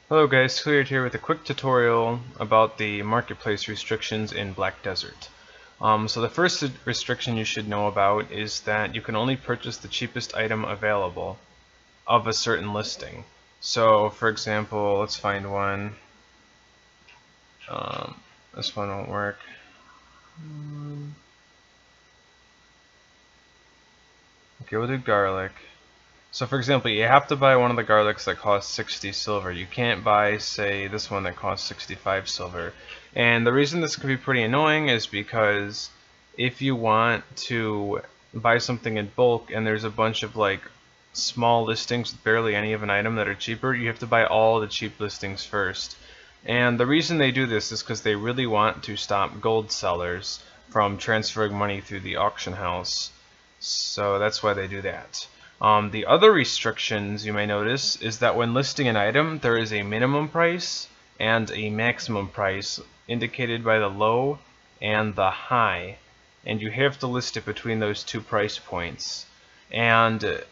Hello guys, Cleared here with a quick tutorial about the marketplace restrictions in Black Desert. So the first restriction you should know about is that you can only purchase the cheapest item available of a certain listing. So for example, let's find one. This one won't work. Okay, we'll do garlic. So for example, you have to buy one of the garlics that costs 60 silver. You can't buy, say, this one that costs 65 silver. And the reason this can be pretty annoying is because if you want to buy something in bulk and there's a bunch of like small listings with barely any of an item that are cheaper, you have to buy all the cheap listings first. And the reason they do this is because they really want to stop gold sellers from transferring money through the auction house. So that's why they do that. The other restrictions you may notice is that when listing an item, there is a minimum price and a maximum price indicated by the low and the high, and you have to list it between those two price points. And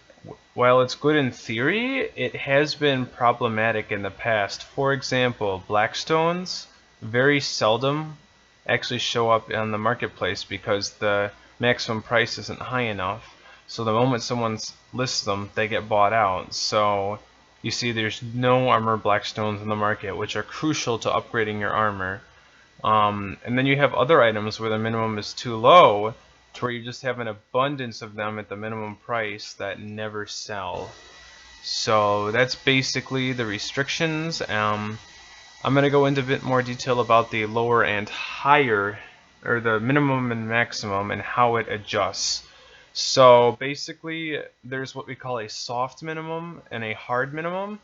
while it's good in theory, it has been problematic in the past. For example, Blackstones very seldom actually show up on the marketplace because the maximum price isn't high enough. So the moment someone lists them, they get bought out. So you see there's no armor Blackstones in the market, which are crucial to upgrading your armor. And then you have other items where the minimum is too low, to where you just have an abundance of them at the minimum price that never sell. So that's basically the restrictions. I'm going to go into a bit more detail about the lower and higher, or the minimum and maximum, and how it adjusts. So basically, there's what we call a soft minimum and a hard minimum.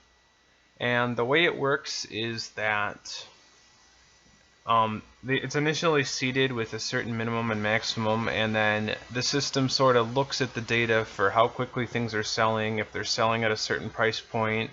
And the way it works is that it's initially seeded with a certain minimum and maximum, and then the system sort of looks at the data for how quickly things are selling, if they're selling at a certain price point,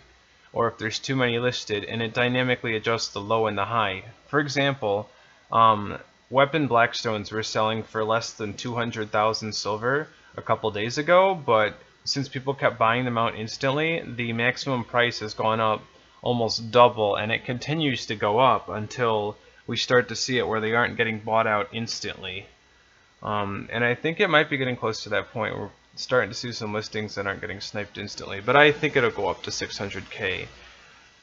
or if there's too many listed, and it dynamically adjusts the low and the high. For example, weapon Blackstones were selling for less than 200,000 silver a couple days ago, but since people kept buying them out instantly, the maximum price has gone up almost double, and it continues to go up until we start to see it where they aren't getting bought out instantly. And I think it might be getting close to that point. We're starting to see some listings that aren't getting sniped instantly, but I think it'll go up to 600k.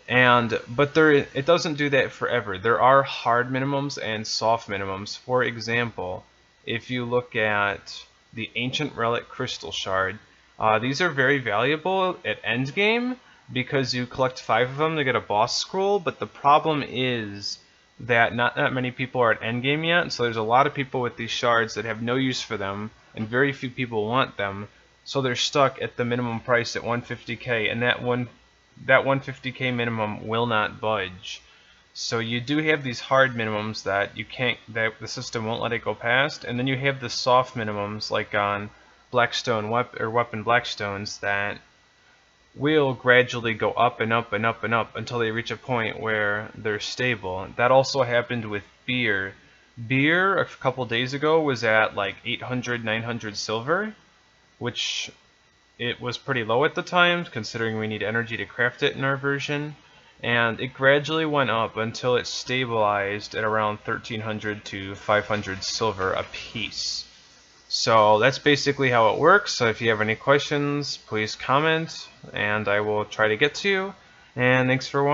But it doesn't do that forever. There are hard minimums and soft minimums. For example, if you look at the Ancient Relic Crystal Shard, these are very valuable at endgame because you collect 5 of them to get a boss scroll, but the problem is that not that many people are at endgame yet, so there's a lot of people with these shards that have no use for them, and very few people want them, so they're stuck at the minimum price at 150k, and that 150k minimum will not budge. So you do have these hard minimums that the system won't let it go past, and then you have the soft minimums like on Blackstone weapon Blackstones that will gradually go up and up and up and up until they reach a point where they're stable. That also happened with beer. Beer a couple days ago was at like 800, 900 silver, which it was pretty low at the time considering we need energy to craft it in our version. And it gradually went up until it stabilized at around 1300 to 500 silver a piece. So that's basically how it works. So if you have any questions, please comment, and I will try to get to you. And thanks for watching.